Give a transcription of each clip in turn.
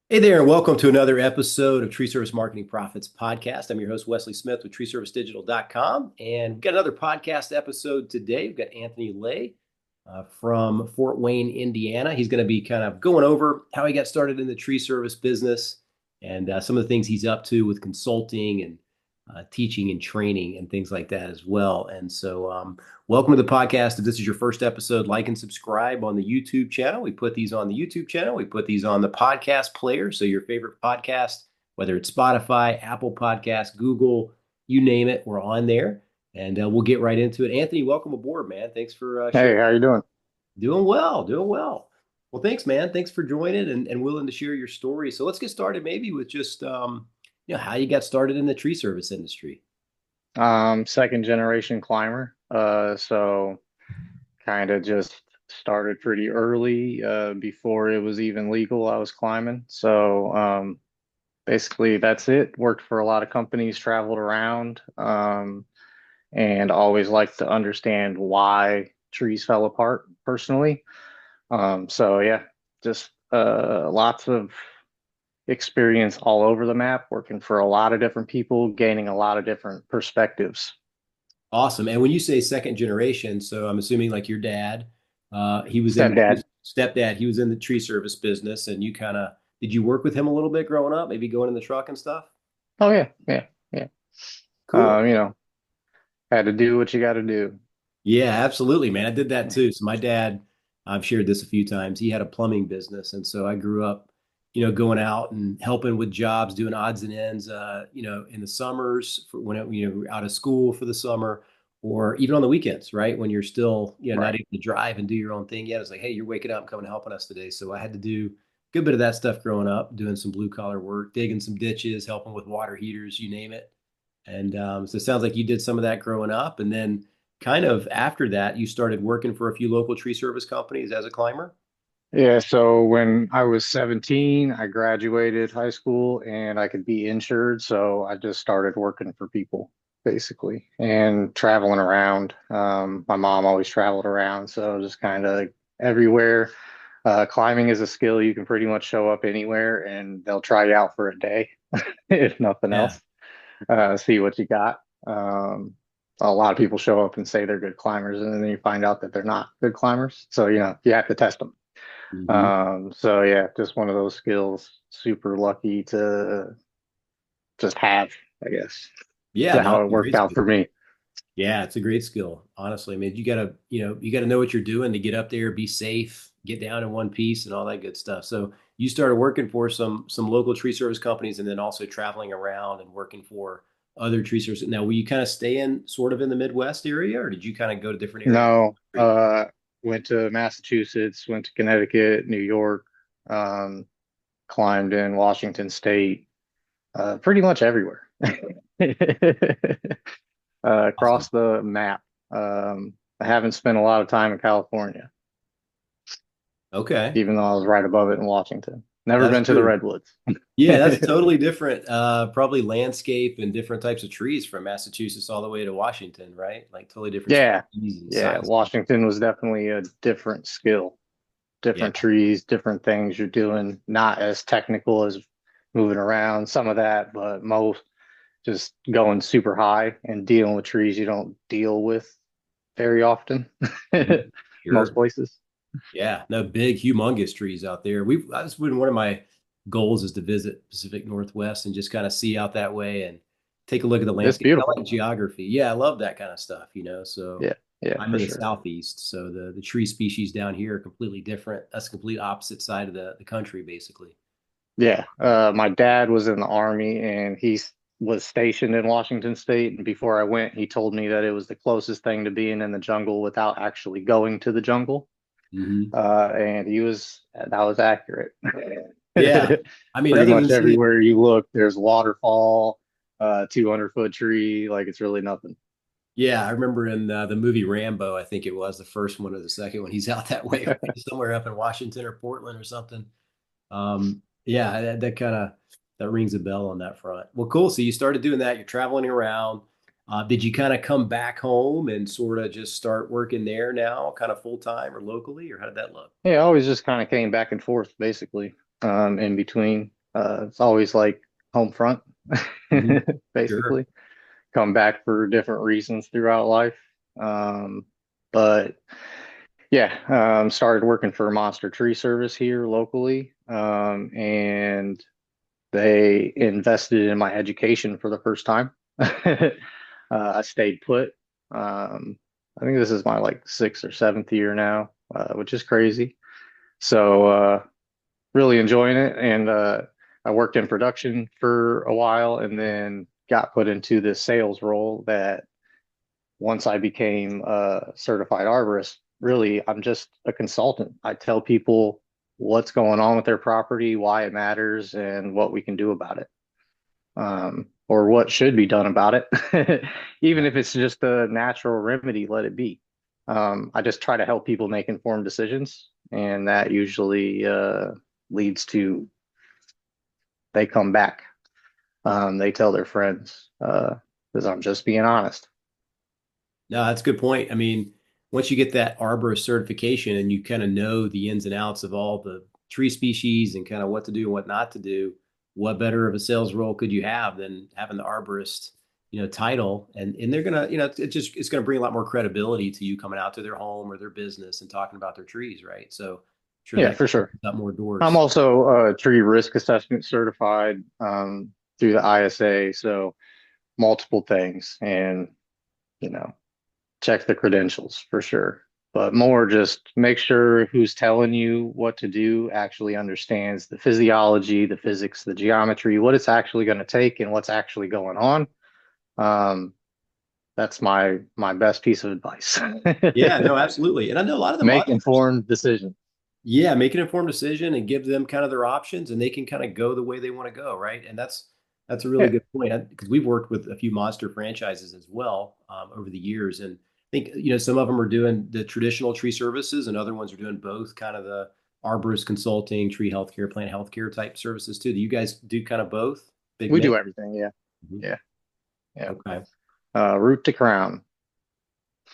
Hey there, and welcome to another episode of Tree Service Marketing Profits Podcast. I'm your host, Wesley Smith with treeservicedigital.com. And we've got another podcast episode today. We've got Anthony Lay from Fort Wayne, Indiana. He's going to be kind of going over how he got started in the tree service business and some of the things he's up to with consulting and teaching and training and things like that as well. And so, welcome to the podcast. If this is your first episode, like and subscribe on the YouTube channel. We put these on the YouTube channel. We put these on the podcast player. So your favorite podcast, whether it's Spotify, Apple Podcasts, Google, you name it, we're on there. And we'll get right into it. Anthony, welcome aboard, man. Thanks for Hey, sharing. how you doing? Doing well, doing well. Well, thanks, man. Thanks for joining and willing to share your story. So let's get started maybe with just how you got started in the tree service industry. Second generation climber. So kind of just started pretty early, before it was even legal. I was climbing. So basically that's it. Worked for a lot of companies, traveled around, and always liked to understand why trees fell apart personally. So yeah, just lots of experience all over the map, working for a lot of different people, gaining a lot of different perspectives. Awesome. And when you say second generation, so I'm assuming like your dad, he was in Stepdad. stepdad, he was in the tree service business, and you kind of did you work with him a little bit growing up, maybe going in the truck and stuff? Oh yeah, yeah, yeah. Cool. You know, had to do what you got to do. Yeah, absolutely, man. I did that too. So my dad, I've shared this a few times. He had a plumbing business, and so I grew up, going out and helping with jobs, doing odds and ends, in the summers for when we're out of school for the summer, or even on the weekends, right? When you're still, not Right. able to drive and do your own thing yet. It's like, hey, you're waking up, coming helping us today. So I had to do a good bit of that stuff growing up, doing some blue collar work, digging some ditches, helping with water heaters, you name it. And so it sounds like you did some of that growing up. And then kind of after that, you started working for a few local tree service companies as a climber. Yeah, so when I was 17, I graduated high school and I could be insured, so I just started working for people basically and traveling around. My mom always traveled around, so just kind of everywhere. Climbing is a skill you can pretty much show up anywhere and they'll try you out for a day, if nothing Yeah. else. See what you got. A lot of people show up and say they're good climbers, and then you find out that they're not good climbers. So, you have to test them. Hmm. So yeah, just one of those skills. Super lucky to just have, I guess. Yeah, That's no, how it it's a worked great out skill. for me. Yeah, it's a great skill. Honestly, I mean, you gotta know what you're doing to get up there, be safe, get down in one piece, and all that good stuff. So you started working for some local tree service companies, and then also traveling around and working for other tree service. Now, were you kind of staying sort of in the Midwest area, or did you kind of go to different areas? No, went to Massachusetts, went to Connecticut, New York, um, climbed in Washington State, pretty much everywhere. Awesome. Across the map. I haven't spent a lot of time in California, Okay, even though I was right above it in Washington. Never that's been to the true. redwoods. Yeah, that's totally different. Probably landscape and different types of trees from Massachusetts all the way to Washington, right? Like totally different Yeah, species and yeah. sizes. Washington was definitely a different skill, Yeah. different trees, different things you're doing. Not as technical as moving around, some of that, but most just going super high and dealing with trees you don't deal with very often, Mhm. most Sure. places. Yeah. No, big, humongous trees out there. That's been one of my goals is to visit Pacific Northwest and just kind of see out that way and take a look at the It's landscape. I beautiful. like geography. Yeah, I love that kind of stuff. So Yeah, yeah, I'm for in the sure. southeast, so the tree species down here are completely different. That's the complete opposite side of the country, basically. Yeah, my dad was in the army and was stationed in Washington State. And before I went, he told me that it was the closest thing to being in the jungle without actually going to the jungle. Hmm. And that was accurate. Yeah. I mean, Pretty other much than seeing, everywhere you look, there's waterfall, 200-foot tree, like it's really nothing. yeah, I remember in the movie Rambo, I think it was the first one or the second one. He's out that way, right? Somewhere up in Washington or Portland or something. Yeah, that kind of that rings a bell on that front. Well, cool. So you started doing that. You're traveling around. Did you kind of come back home and sort of just start working there now, kind of full time or locally, or how did that look? Yeah, I always just kind of came back and forth basically, in between. It's always like home front, Hmm. Sure. basically. Come back for different reasons throughout life. Um, but yeah, started working for Monster Tree Service here locally, and they invested in my education for the first time. I stayed put. I think this is my like sixth or seventh year now, which is crazy. So really enjoying it, and I worked in production for a while, and then got put into this sales role that once I became a certified arborist, really, I'm just a consultant. I tell people what's going on with their property, why it matters, and what we can do about it, or what should be done about it. Even Yeah. if it's just a natural remedy, let it be. I just try to help people make informed decisions, and that usually leads to they come back. They tell their friends because I'm just being honest. No, that's a good point. I mean, once you get that arborist certification and you kind of know the ins and outs of all the tree species and kind of what to do and what not to do, what better of a sales role could you have than having the arborist, title? And they're gonna, it's gonna bring a lot more credibility to you coming out to their home or their business and talking about their trees, right? So, sure Yeah, that for sure. opens up more I'm doors. also tree risk assessment certified through the ISA, so multiple things, and you know, check the credentials for sure. But more just make sure who's telling you what to do actually understands the physiology, the physics, the geometry, what it's actually going to take, and what's actually going on. Um, that's my best piece of advice. Yeah, no, absolutely. And I know a lot of the Make monsters. informed decisions. Yeah, make an informed decision and give them kind of their options, and they can kind of go the way they want to go, right? And that's a really Yeah, good point because we've worked with a few monster franchises as well over the years, and I think some of them are doing the traditional tree services, and other ones are doing both, kind of the arborist consulting, tree healthcare, plant healthcare type services too. Do you guys do kind of both? Big we do mix? everything. Yeah, Mhm. yeah, yeah. Okay. Root to crown.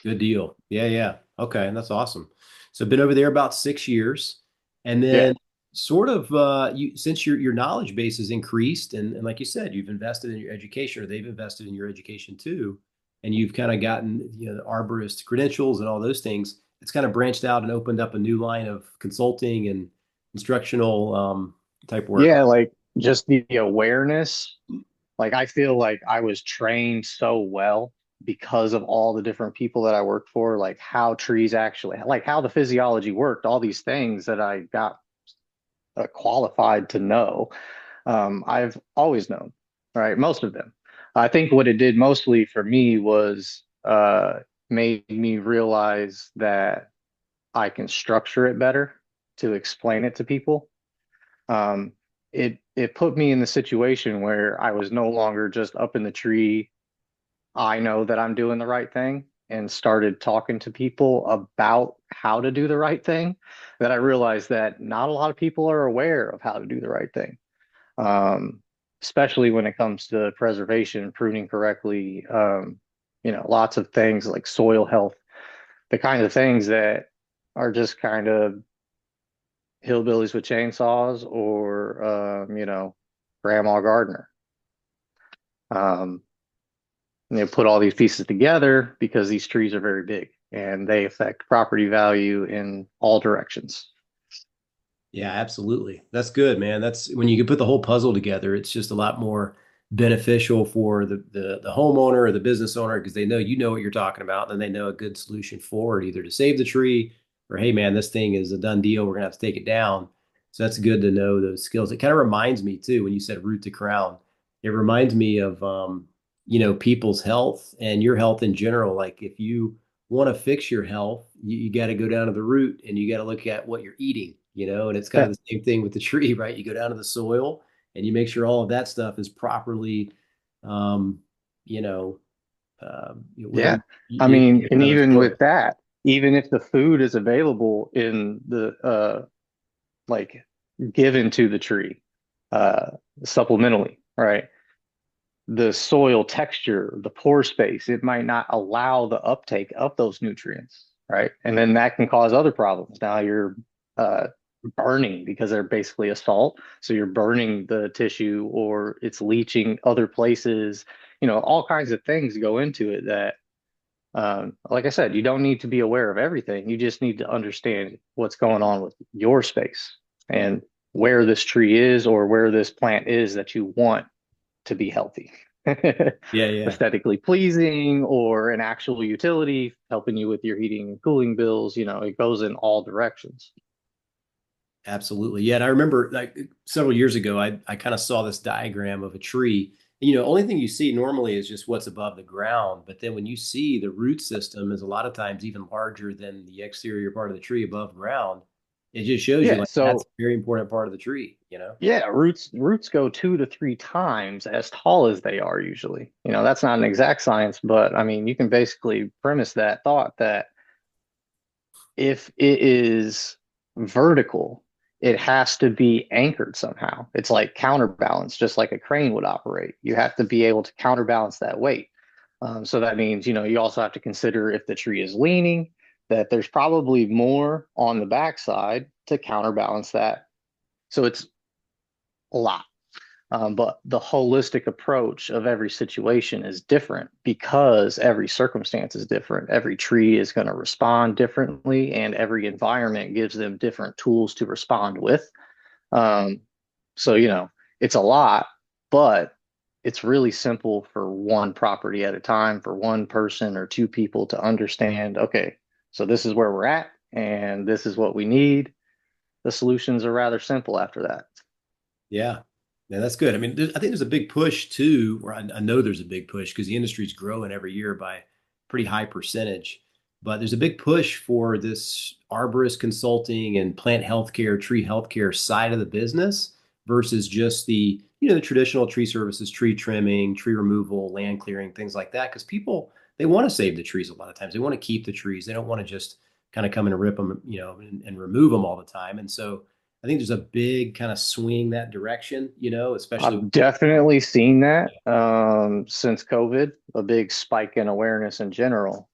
Good deal. Yeah, yeah. Okay, that's awesome. So been over there about 6 years, and Yeah. then sort of you since your knowledge base has increased, and like you said, you've invested in your education, or they've invested in your education too, and you've kind of gotten the arborist credentials and all those things. It's kind of branched out and opened up a new line of consulting and instructional type work. Yeah, like just the awareness. Like I feel like I was trained so well because of all the different people that I worked for, like how trees actually, like how the physiology worked, all these things that I got qualified to know. I've always known, right? Most of them. I think what it did mostly for me was made me realize that I can structure it better to explain it to people. um, it put me in the situation where I was no longer just up in the tree. I know that I'm doing the right thing, and started talking to people about how to do the right thing. That I realized that not a lot of people are aware of how to do the right thing, um, especially when it comes to preservation, pruning correctly. Lots of things like soil health, the kind of things that are just kind of hillbillies with chainsaws or grandma gardener. um put all these pieces together because these trees are very big and they affect property value in all directions. Yeah, absolutely. That's good, man. That's when you can put the whole puzzle together, it's just a lot more beneficial for the homeowner or the business owner because they know what you're talking about, and they know a good solution forward, either to save the tree or hey man, this thing is a done deal. We're gonna have to take it down. So that's good to know those skills. It kind of reminds me too, when you said root to crown, it reminds me of people's health and your health in general. Like if you want to fix your health, you got to go down to the root and you got to look at what you're eating, and it's kind Yeah, of the same thing with the tree, right? You go down to the soil and you make sure all of that stuff is properly, um, you know, whatever yeah. I you mean, get and out of the even with soil. that, even if the food is available in the like given to the tree uh supplementally, right? The soil texture, the pore space, it might not allow the uptake of those nutrients, right? And then that can cause other problems. Now you're burning because they're basically a salt. So you're burning the tissue or it's leaching other places. All kinds of things go into it that, like I said, you don't need to be aware of everything. You just need to understand what's going on with your space and where this tree is or where this plant is that you want to be healthy. Yeah, yeah. Aesthetically pleasing or an actual utility, helping you with your heating and cooling bills. It goes in all directions. Absolutely. Yeah. And I remember like several years ago, I kind of saw this diagram of a tree. Only thing you see normally is just what's above the ground. But then when you see the root system is a lot of times even larger than the exterior part of the tree above ground, it just shows you Yeah, like that's so a very important part of the tree. yeah, roots go 2 to 3 times as tall as they are usually. That's not an exact science, but I mean, you can basically premise that thought that if it is vertical, it has to be anchored somehow. It's like counterbalance, just like a crane would operate. You have to be able to counterbalance that weight. So that means, you also have to consider if the tree is leaning, that there's probably more on the backside to counterbalance that. So it's a lot. But the holistic approach of every situation is different because every circumstance is different. Every tree is going to respond differently, and every environment gives them different tools to respond with. Um, so, it's a lot, but it's really simple for one property at a time, for one person or two people to understand, okay, so this is where we're at, and this is what we need. The solutions are rather simple after that. Yeah. Yeah, that's good. I mean, I think there's a big push too, or I know there's a big push because the industry's growing every year by a pretty high percentage. But there's a big push for this arborist consulting and plant healthcare, tree healthcare side of the business versus just the traditional tree services, tree trimming, tree removal, land clearing, things like that. Because people, they want to save the trees a lot of times. They want to keep the trees. They don't want to just kind of come in and rip them, and remove them all the time. And so I think there's a big kind of swing that direction, especially. I've definitely seen that since COVID, a big spike in awareness in general.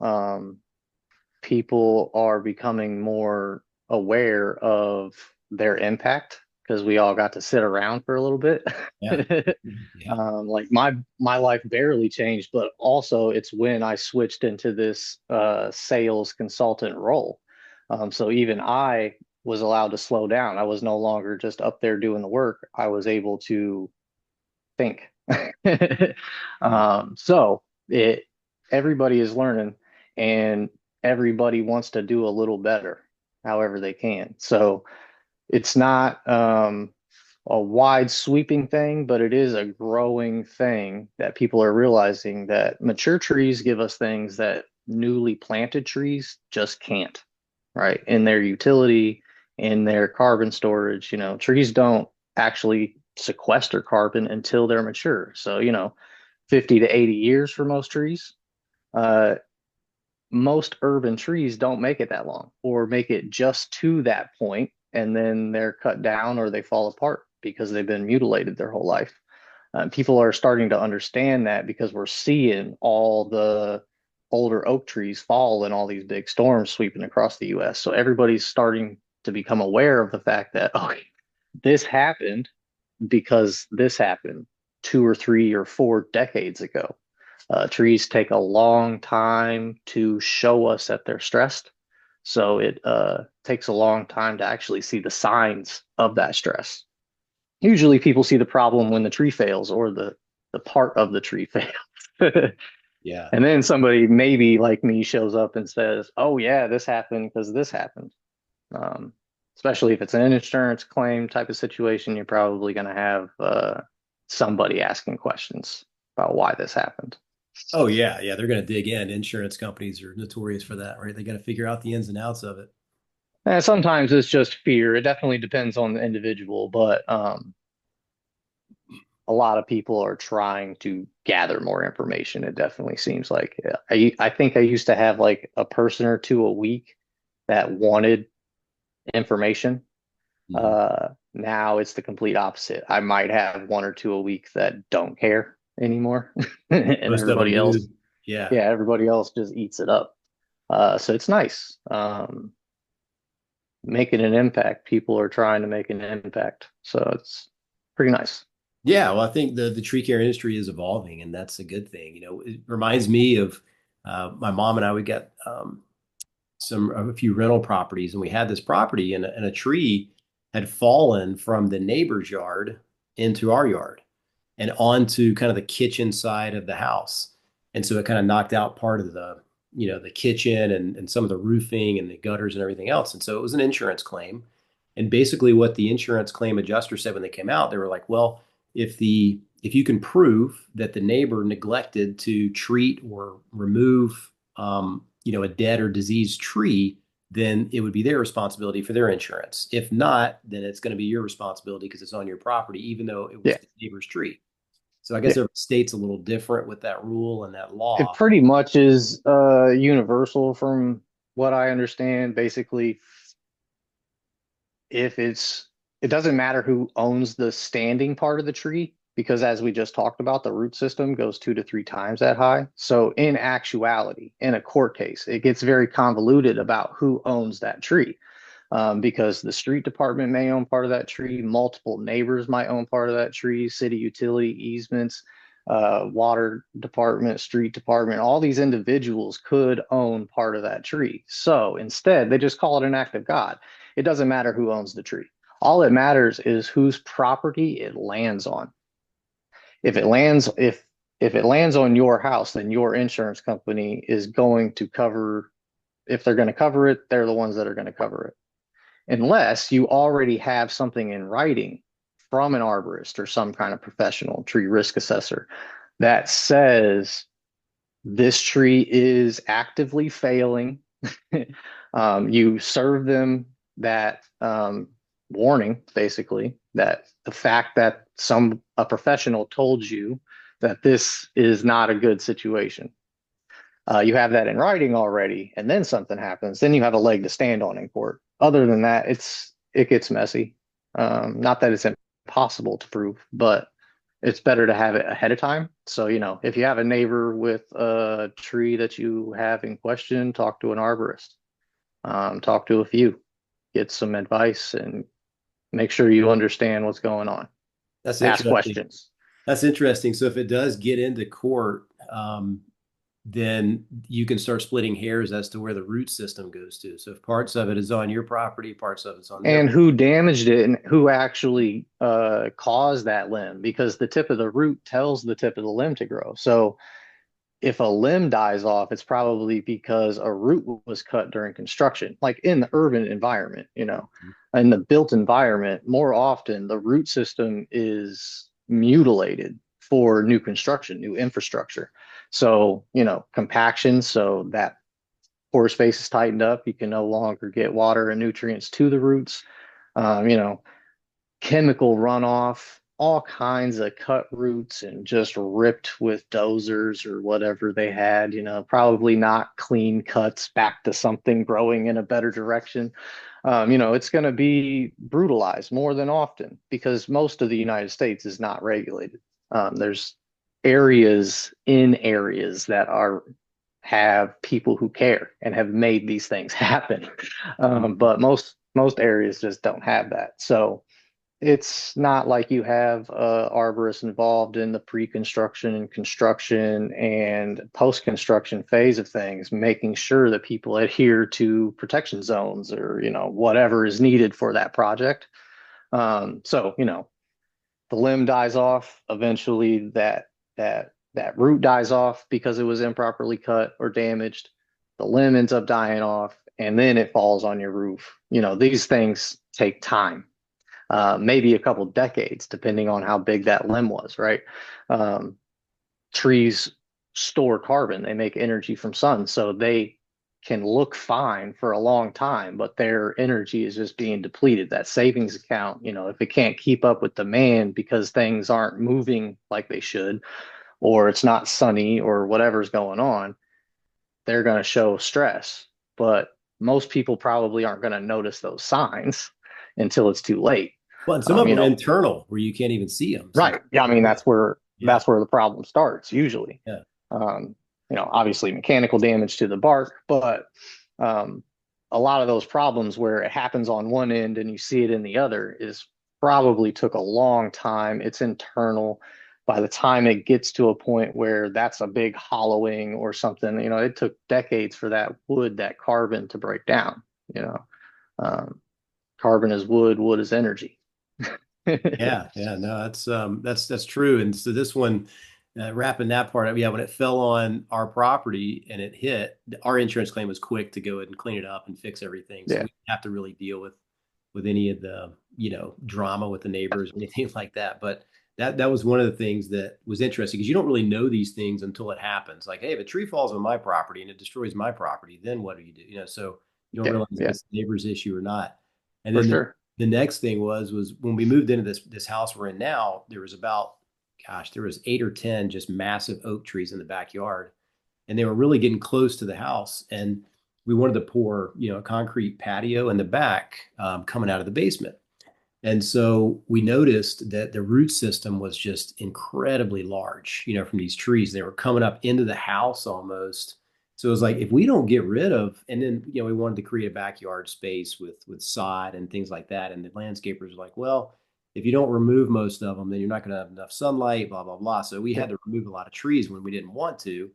People are becoming more aware of their impact because we all got to sit around for a little bit. Yeah. Yeah. Like my life barely changed, but also it's when I switched into this sales consultant role. So even I was allowed to slow down. I was no longer just up there doing the work. I was able to think. So it everybody is learning and everybody wants to do a little better however they can. So it's not a wide sweeping thing, but it is a growing thing that people are realizing that mature trees give us things that newly planted trees just can't, right? In their utility, in their carbon storage, trees don't actually sequester carbon until they're mature. So, 50 to 80 years for most trees. Uh, most urban trees don't make it that long or make it just to that point and then they're cut down or they fall apart because they've been mutilated their whole life. People are starting to understand that because we're seeing all the older oak trees fall in all these big storms sweeping across the US. So everybody's starting to become aware of the fact that, okay, this happened because this happened 2 or 3 or 4 decades ago. Trees take a long time to show us that they're stressed. So it takes a long time to actually see the signs of that stress. Usually people see the problem when the tree fails or the part of the tree fails. Yeah. And then somebody maybe like me shows up and says, "Oh yeah, this happened because this happened." Um, Especially if it's an insurance claim type of situation, you're probably going to have somebody asking questions about why this happened. Oh yeah. Yeah. They're going to dig in. Insurance companies are notorious for that, right? They got to figure out the ins and outs of it. And sometimes it's just fear. It definitely depends on the individual, but a lot of people are trying to gather more information. It definitely seems like I think I used to have like a person or two a week that wanted information. Mhm. Now it's the complete opposite. I might have one or two a week that don't care anymore, and Most of them everybody else, do. Yeah. yeah, everybody else just eats it up. So it's nice. making an impact. People are trying to make an impact. So it's pretty nice. Yeah, well, I think the tree care industry is evolving, and that's a good thing. It reminds me of my mom and I. We got a few rental properties, and we had this property, and a tree had fallen from the neighbor's yard into our yard and onto kind of the kitchen side of the house. And so it kind of knocked out part of the kitchen and some of the roofing and the gutters and everything else. And so it was an insurance claim. And basically what the insurance claim adjuster said when they came out, they were like, well, if you can prove that the neighbor neglected to treat or remove a dead or diseased tree, then it would be their responsibility for their insurance. If not, then it's going to be your responsibility because it's on your property, even though it was Yeah. the neighbor's tree. So I guess Yeah. every state's a little different with that rule and that It law. pretty much is universal from what I understand. Basically, if it doesn't matter who owns the standing part of the tree, because as we just talked about, the root system goes 2 to 3 times that high. So in actuality, in a court case, it gets very convoluted about who owns that tree. Because the street department may own part of that tree, multiple neighbors might own part of that tree, city utility easements, water department, street department, all these individuals could own part of that tree. So instead, they just call it an act of God. It doesn't matter who owns the tree. All it matters is whose property it lands on. If it lands on your house, then your insurance company is going to cover. If they're going to cover it, they're the ones that are going to cover it, unless you already have something in writing from an arborist or some kind of professional tree risk assessor that says this tree is actively failing. You serve them that warning, basically, that the fact that a professional told you that this is not a good situation. You have that in writing already, and then something happens, then you have a leg to stand on in court. Other than that, it gets messy. Not that it's impossible to prove, but it's better to have it ahead of time. So, if you have a neighbor with a tree that you have in question, talk to an arborist, talk to a few, get some advice, and make sure you understand what's going on. That's Ask interesting. questions. That's interesting. So if it does get into court, then you can start splitting hairs as to where the root system goes to. So if parts of it is on your property, parts of it's on their. And who damaged it and who actually caused that limb, because the tip of the root tells the tip of the limb to grow. So if a limb dies off, it's probably because a root was cut during construction, like in the urban environment, in the built environment. More often, the root system is mutilated for new construction, new infrastructure. So, compaction, so that pore space is tightened up. You can no longer get water and nutrients to the roots. Um, you know, Chemical runoff, all kinds of cut roots and just ripped with dozers or whatever they had, probably not clean cuts back to something growing in a better direction. It's going to be brutalized more than often because most of the United States is not regulated. There's areas that have people who care and have made these things happen. But most areas just don't have that. So it's not like you have arborists involved in the pre-construction and construction and post-construction phase of things, making sure that people adhere to protection zones or, whatever is needed for that project. So, the limb dies off. Eventually that root dies off because it was improperly cut or damaged. The limb ends up dying off, and then it falls on your roof. These things take time, maybe a couple decades, depending on how big that limb was, right? Um, Trees store carbon, they make energy from sun, so they can look fine for a long time, but their energy is just being depleted. That savings account, if it can't keep up with demand because things aren't moving like they should, or it's not sunny or whatever's going on, they're going to show stress. But most people probably aren't going to notice those signs until it's too late. Well, and some Um, of you them are know, internal where you can't even see them. So right. Yeah, I mean yeah, that's where the problem starts usually. yeah. Obviously mechanical damage to the bark, but um, a lot of those problems where it happens on one end and you see it in the other is probably took a long time. It's internal. By the time it gets to a point where that's a big hollowing or something, it took decades for that wood, that carbon to break down, you know. Carbon is wood, wood is energy. Yeah, yeah, no, that's true. And so this one, wrapping that part up, yeah, when it fell on our property and it hit, our insurance claim was quick to go ahead and clean it up and fix everything. So Yeah. we didn't have to really deal with any of the, drama with the neighbors or anything like that. But that was one of the things that was interesting because you don't really know these things until it happens. Like, hey, if a tree falls on my property and it destroys my property, then what do you do? So you don't Yeah. realize if Yeah. it's the neighbor's issue or not. And For then sure. the next thing was when we moved into this house we're in now, there was about, gosh, there was 8 or 10 just massive oak trees in the backyard, and they were really getting close to the house. And we wanted to pour, a concrete patio in the back, coming out of the basement. And so we noticed that the root system was just incredibly large, from these trees. They were coming up into the house almost. So it was like, if we don't get rid of, and then, we wanted to create a backyard space with sod and things like that. And the landscapers were like, well, if you don't remove most of them, then you're not going to have enough sunlight, blah, blah, blah. So we Yeah. had to remove a lot of trees when we didn't want to,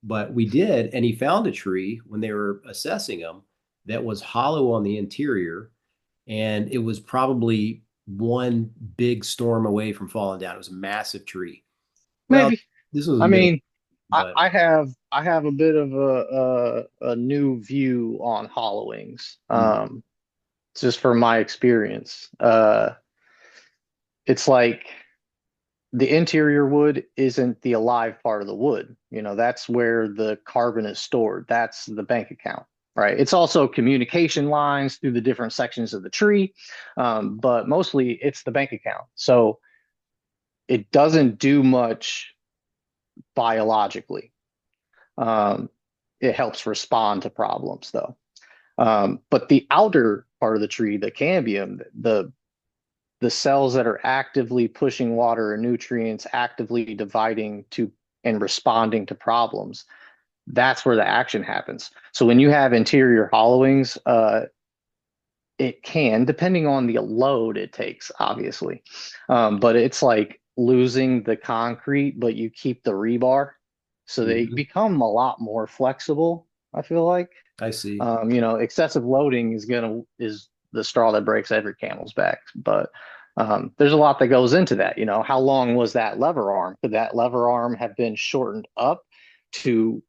but we did. And he found a tree when they were assessing them that was hollow on the interior, and it was probably one big storm away from falling down. It was a massive tree. Well, Maybe. this was a I middle, mean, but I have a bit of a new view on hollowings. Just from my experience. It's like the interior wood isn't the alive part of the wood. That's where the carbon is stored. That's the bank account, right? It's also communication lines through the different sections of the tree, but mostly it's the bank account. So it doesn't do much biologically. Um, it helps respond to problems, though. But the outer part of the tree, the cambium, the cells that are actively pushing water and nutrients, actively dividing to and responding to problems, that's where the action happens. So when you have interior hollowings, it can, depending on the load it takes, obviously, but it's like losing the concrete, but you keep the rebar, so they mhm, become a lot more flexible. I feel like, I see. excessive loading is the straw that breaks every camel's back. But there's a lot that goes into that. How long was that lever arm? Could that lever arm have been shortened up to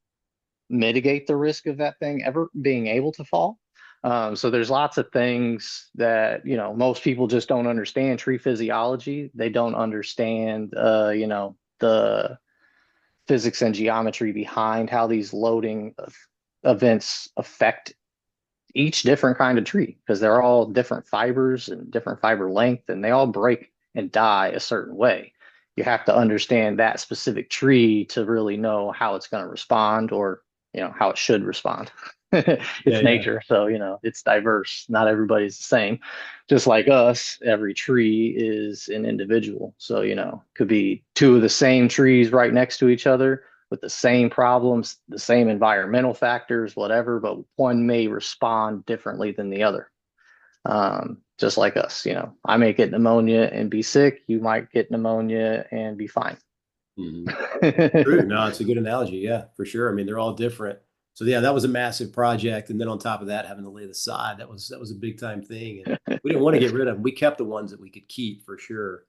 mitigate the risk of that thing ever being able to fall? So there's lots of things that, most people just don't understand tree physiology. They don't understand, the physics and geometry behind how these loading events affect each different kind of tree, because they're all different fibers and different fiber length, and they all break and die a certain way. You have to understand that specific tree to really know how it's going to respond, or how it should respond. Yeah, It's yeah. nature, so it's diverse. Not everybody's the same. Just like us, every tree is an individual. So could be two of the same trees right next to each other with the same problems, the same environmental factors, whatever, but one may respond differently than the other. Just like us, I may get pneumonia and be sick. You might get pneumonia and be fine. Mhm. True. No, it's a good analogy. Yeah, for sure. I mean, they're all different. So yeah, that was a massive project, and then on top of that, having to lay the sod, that was a big time thing, and we didn't want to get rid of them. We kept the ones that we could keep for sure.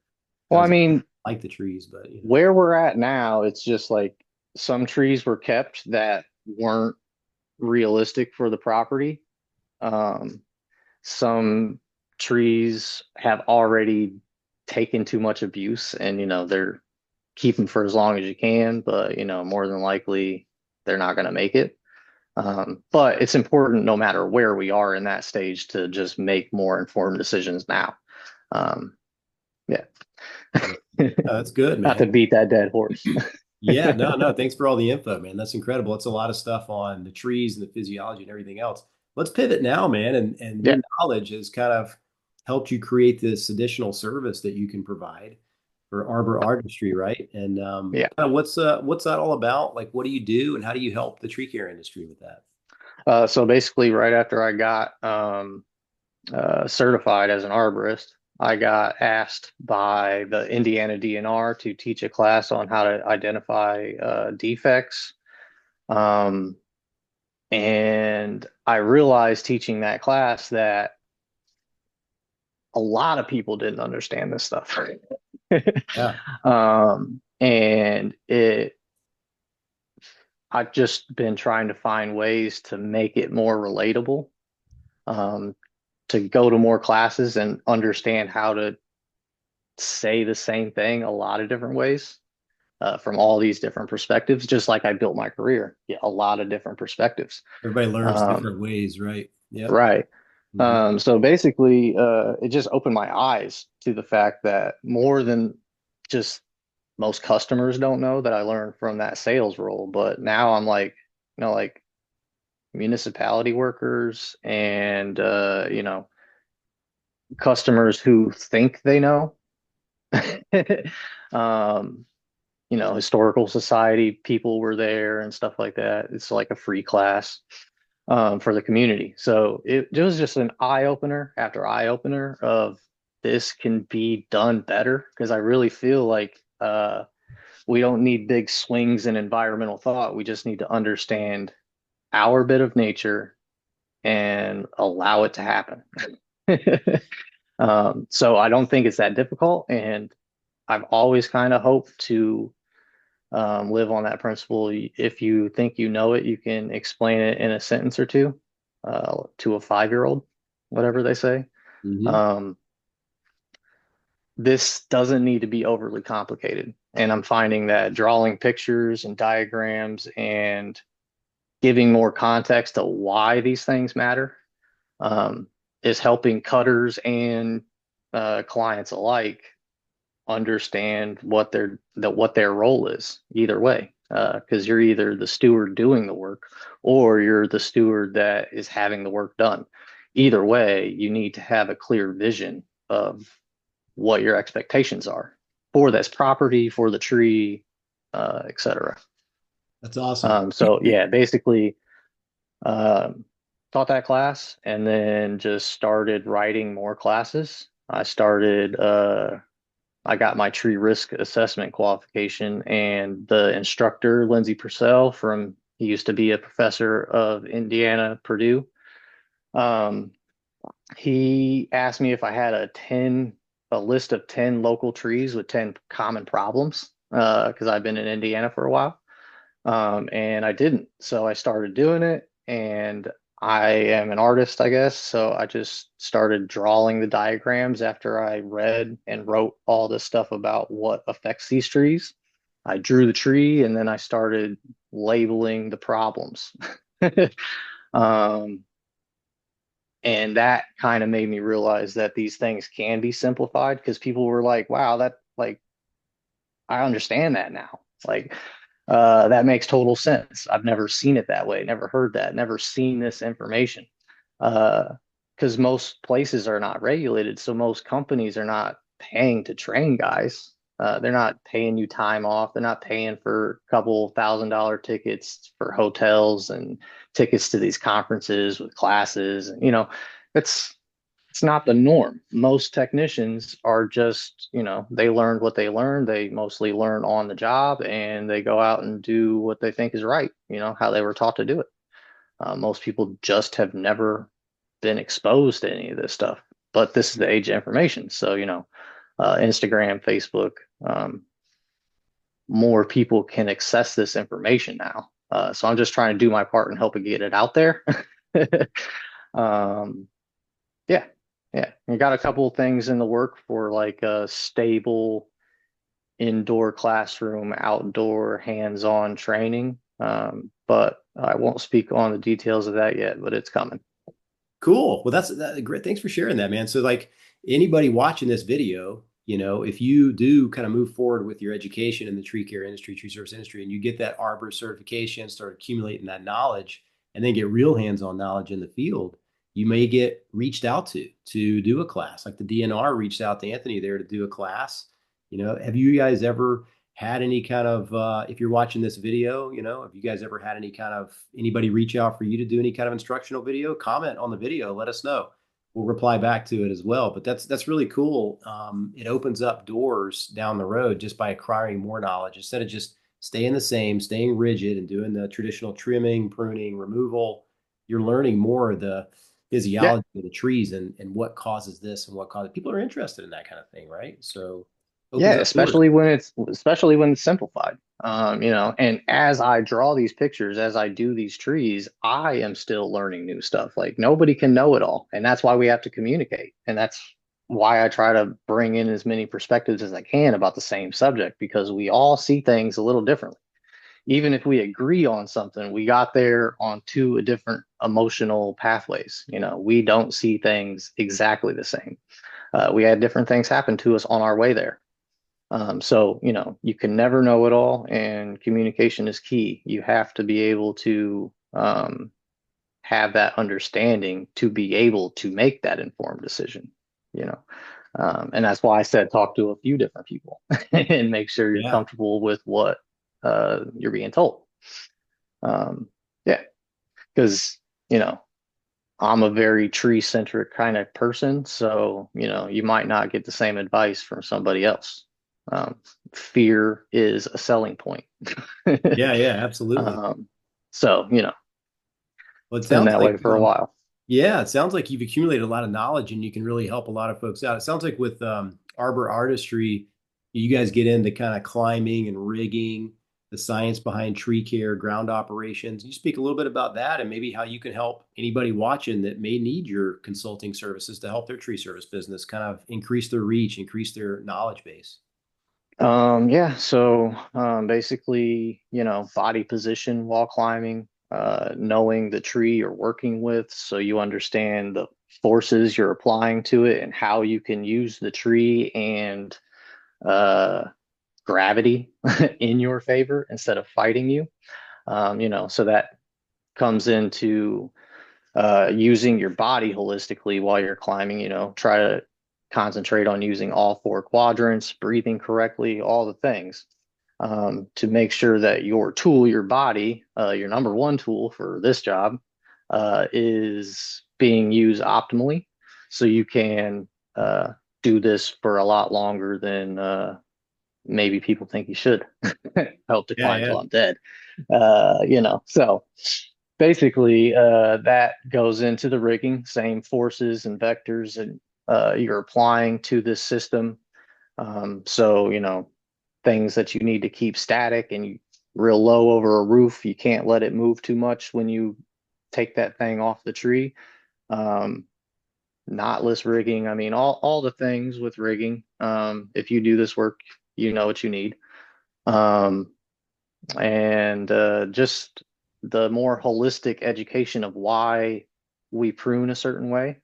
I Well, I was mean, like the trees, but where we're at now, it's just like some trees were kept that weren't realistic for the property. Um, some trees have already taken too much abuse, and they're keep them for as long as you can, but more than likely they're not going to make it. But it's important, no matter where we are in that stage, to just make more informed decisions now. Um, yeah. that's good, Not to man. beat that dead horse. Yeah, no, no. Thanks for all the info, man. That's incredible. It's a lot of stuff on the trees and the physiology and everything else. Let's pivot now, man. And Yeah. your knowledge has kind of helped you create this additional service that you can provide for arbor artistry, right? And Yeah. kind of what's that all about? Like, what do you do, and how do you help the tree care industry with that? So basically, right after I got certified as an arborist, I got asked by the Indiana DNR to teach a class on how to identify defects. Um, and I realized teaching that class that a lot of people didn't understand this stuff. Yeah. And I've just been trying to find ways to make it more relatable, um, to go to more classes and understand how to say the same thing a lot of different ways, from all these different perspectives, just like I built my career. Yeah, a lot of different perspectives. Everybody learns Um, different ways, right? Yep. right. Hmm. So basically, it just opened my eyes to the fact that more than just most customers don't know that I learned from that sales role. But now I'm like, like municipality workers and, customers who think they know. Um, historical society people were there and stuff like that. It's like a free class, for the community. So it was just an eye opener after eye opener of this can be done better because I really feel like we don't need big swings in environmental thought. We just need to understand our bit of nature and allow it to happen. So I don't think it's that difficult, and I've always kind of hoped to live on that principle. If you think you know it, you can explain it in a sentence or two, to a 5-year-old, whatever they say. Hmm. Um, this doesn't need to be overly complicated. And I'm finding that drawing pictures and diagrams and giving more context to why these things matter, um, is helping cutters and clients alike understand what their role is either way, because you're either the steward doing the work or you're the steward that is having the work done. Either way, you need to have a clear vision of what your expectations are for this property, for the tree, etc. That's awesome. So yeah, basically, um, taught that class and then just started writing more classes. I got my tree risk assessment qualification, and the instructor, Lindsay Purcell, he used to be a professor of Indiana, Purdue. Um, he asked me if I had a list of 10 local trees with 10 common problems, because I've been in Indiana for a while. And I didn't. So I started doing it, and I am an artist, I guess. So I just started drawing the diagrams after I read and wrote all this stuff about what affects these trees. I drew the tree and then I started labeling the problems. Um, and that kind of made me realize that these things can be simplified because people were like, wow, that like I understand that now. Like, that makes total sense. I've never seen it that way, never heard that, never seen this information. Because most places are not regulated, so most companies are not paying to train guys. They're not paying you time off. They're not paying for a couple $1,000 tickets for hotels and tickets to these conferences with classes. And, it's it's not the norm. Most technicians are just, they learned what they learned. They mostly learn on the job and they go out and do what they think is right, how they were taught to do it. Most people just have never been exposed to any of this stuff. But this is the age of information. So, Instagram, Facebook, more people can access this information now. So I'm just trying to do my part and help get it out there. um, Yeah, yeah. We got a couple of things in the work for like a stable indoor classroom, outdoor hands-on training. But I won't speak on the details of that yet, but it's coming. Cool. Well, that's great. Thanks for sharing that, man. So, like anybody watching this video, if you do kind of move forward with your education in the tree care industry, tree service industry, and you get that arbor certification, start accumulating that knowledge, and then get real hands-on knowledge in the field, you may get reached out to do a class. Like the DNR reached out to Anthony there to do a class. Have you guys ever had any kind of, if you're watching this video, have you guys ever had any kind of anybody reach out for you to do any kind of instructional video? Comment on the video, let us know. We'll reply back to it as well. But that's really cool. It opens up doors down the road just by acquiring more knowledge instead of just staying the same, staying rigid, and doing the traditional trimming, pruning, removal. You're learning more of the Yeah. physiology of the trees and what causes this and what causes people are interested in that kind of thing, right? So opens Yeah, up doors. especially when it's simplified. And as I draw these pictures, as I do these trees, I am still learning new stuff. Like nobody can know it all, and that's why we have to communicate. And that's why I try to bring in as many perspectives as I can about the same subject because we all see things a little differently. Even if we agree on something, we got there on two different emotional pathways. We don't see things exactly the same. We had different things happen to us on our way there. So, you can never know it all, and communication is key. You have to be able to have that understanding to be able to make that informed decision, you know. And that's why I said talk to a few different people and make sure you're Yeah. comfortable with what you're being told. Yeah, because, you know, I'm a very tree centric kind of person. So, you might not get the same advice from somebody else. Um, Fear is a selling point. Yeah, yeah, absolutely. Um, so, Well, it it's been sounds that like way for a while. yeah, it sounds like you've accumulated a lot of knowledge and you can really help a lot of folks out. It sounds like with arbor artistry, you guys get into kind of climbing and rigging, the science behind tree care, ground operations. You speak a little bit about that and maybe how you can help anybody watching that may need your consulting services to help their tree service business kind of increase their reach, increase their knowledge base. Yeah, so basically, body position while climbing, knowing the tree you're working with so you understand the forces you're applying to it and how you can use the tree and uh, gravity in your favor instead of fighting you. So that comes into using your body holistically while you're climbing, try to concentrate on using all four quadrants, breathing correctly, all the things to make sure that your tool, your body, your number one tool for this job, is being used optimally. So you can do this for a lot longer than maybe people think you should. I hope to Yeah, climb yeah. till I'm dead. So basically that goes into the rigging, same forces and vectors and you're applying to this system. So, things that you need to keep static and real low over a roof, you can't let it move too much when you take that thing off the tree. Um, Knotless rigging, I mean, all the things with rigging. If you do this work, you know what you need. Um, and just the more holistic education of why we prune a certain way.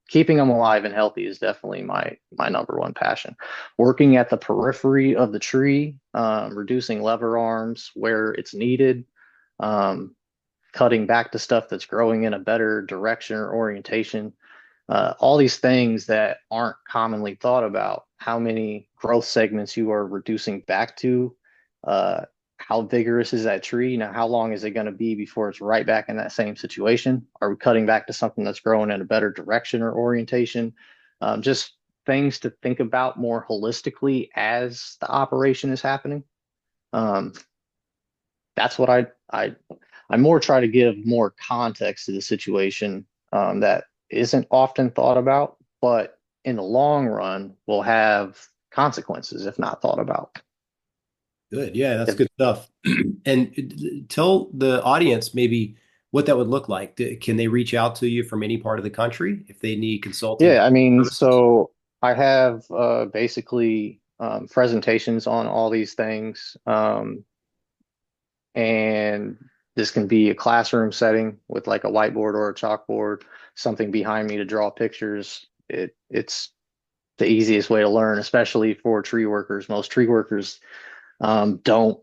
Keeping them alive and healthy is definitely my number one passion. Working at the periphery of the tree, reducing lever arms where it's needed, um, cutting back to stuff that's growing in a better direction or orientation. All these things that aren't commonly thought about, how many growth segments you are reducing back to, uh, how vigorous is that tree? Now, how long is it going to be before it's right back in that same situation? Are we cutting back to something that's growing in a better direction or orientation? Just things to think about more holistically as the operation is happening. Um, that's what I more try to give more context to the situation that isn't often thought about, but in the long run will have consequences if not thought about. Good. Yeah, that's If, good stuff. And tell the audience maybe what that would look like. Can they reach out to you from any part of the country if they need consulting yeah, I mean, services? so I have basically presentations on all these things, and this can be a classroom setting with like a whiteboard or a chalkboard, something behind me to draw pictures. It's the easiest way to learn, especially for tree workers. Most tree workers don't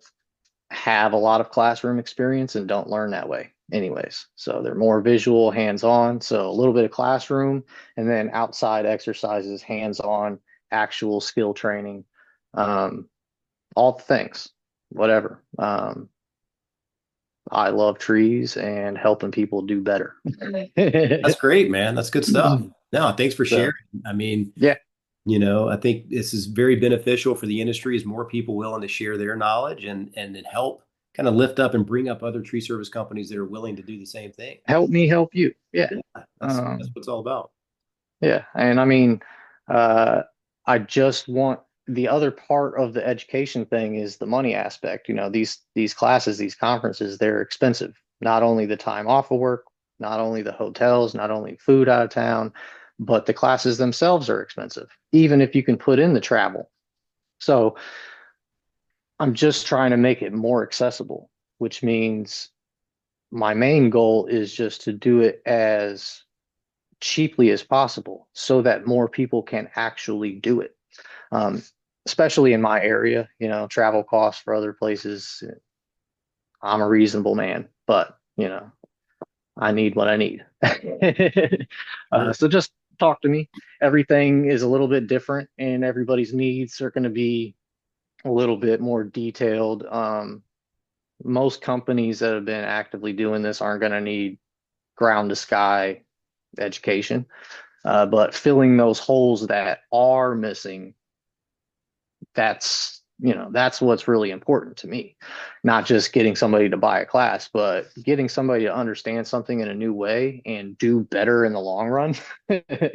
have a lot of classroom experience and don't learn that way anyways. So they're more visual, hands-on. So a little bit of classroom and then outside exercises, hands-on, actual skill training. Um, all the things, whatever. I love trees and helping people do better. That's great, man. That's good stuff. No, thanks for sharing. So, I mean, yeah, I think this is very beneficial for the industry as more people willing to share their knowledge and then help kind of lift up and bring up other tree service companies that are willing to do the same thing. help me help you. Yeah. Yeah, that's Um, what it's all about. yeah. And I mean, uh, I just want the other part of the education thing is the money aspect. These classes, these conferences, they're expensive. Not only the time off of work, not only the hotels, not only food out of town, but the classes themselves are expensive, even if you can put in the travel. So I'm just trying to make it more accessible, which means my main goal is just to do it as cheaply as possible so that more people can actually do it. Um, Especially in my area, travel costs for other places. I'm a reasonable man, but I need what I need. Sure. So just talk to me. Everything is a little bit different, and everybody's needs are going to be a little bit more detailed. Most companies that have been actively doing this aren't going to need ground to sky education, but filling those holes that are missing, that's what's really important to me. Not just getting somebody to buy a class, but getting somebody to understand something in a new way and do better in the long run. Because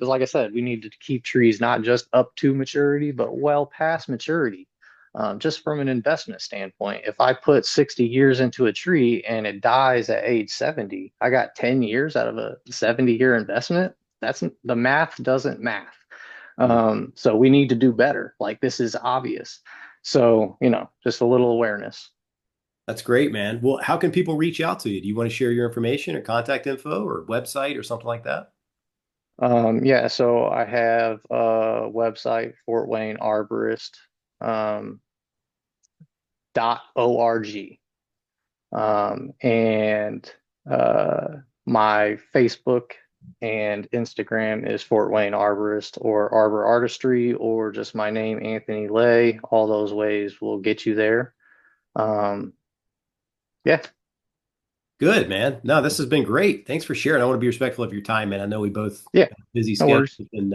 like I said, we need to keep trees not just up to maturity, but well past maturity. Just from an investment standpoint, if I put 60 years into a tree and it dies at age 70, I got 10 years out of a 70-year investment. That's the math doesn't math. So we need to do better. Like this is obvious. So, just a little awareness. That's great, man. Well, how can people reach out to you? Do you want to share your information or contact info or website or something like that? Yeah, so I have a website, Fort Wayne Arborist, .org. And my Facebook and Instagram is Fort Wayne Arborist or Arbor Artistry or just my name, Anthony Lay. All those ways will get you there. Um, yeah. Good, man. No, this has been great. Thanks for sharing. I want to be respectful of your time, man. I know we both Yeah. have busy No worries. schedules, and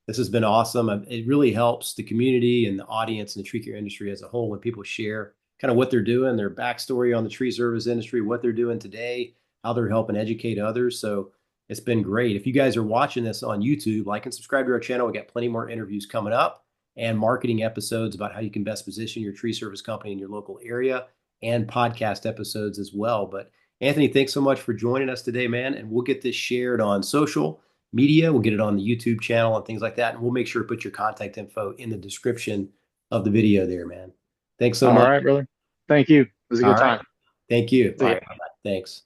this has been awesome. It really helps the community and the audience and the tree care industry as a whole when people share kind of what they're doing, their backstory on the tree service industry, what they're doing today, how they're helping educate others. So it's been great. If you guys are watching this on YouTube, like and subscribe to our channel. We got plenty more interviews coming up and marketing episodes about how you can best position your tree service company in your local area and podcast episodes as well. But Anthony, thanks so much for joining us today, man. And we'll get this shared on social media. We'll get it on the YouTube channel and things like that. And we'll make sure to put your contact info in the description of the video there, man. Thanks so All much. right, brother. Thank you. It was a All good right. time. Thank you. All See ya. right. Bye-bye. Thanks.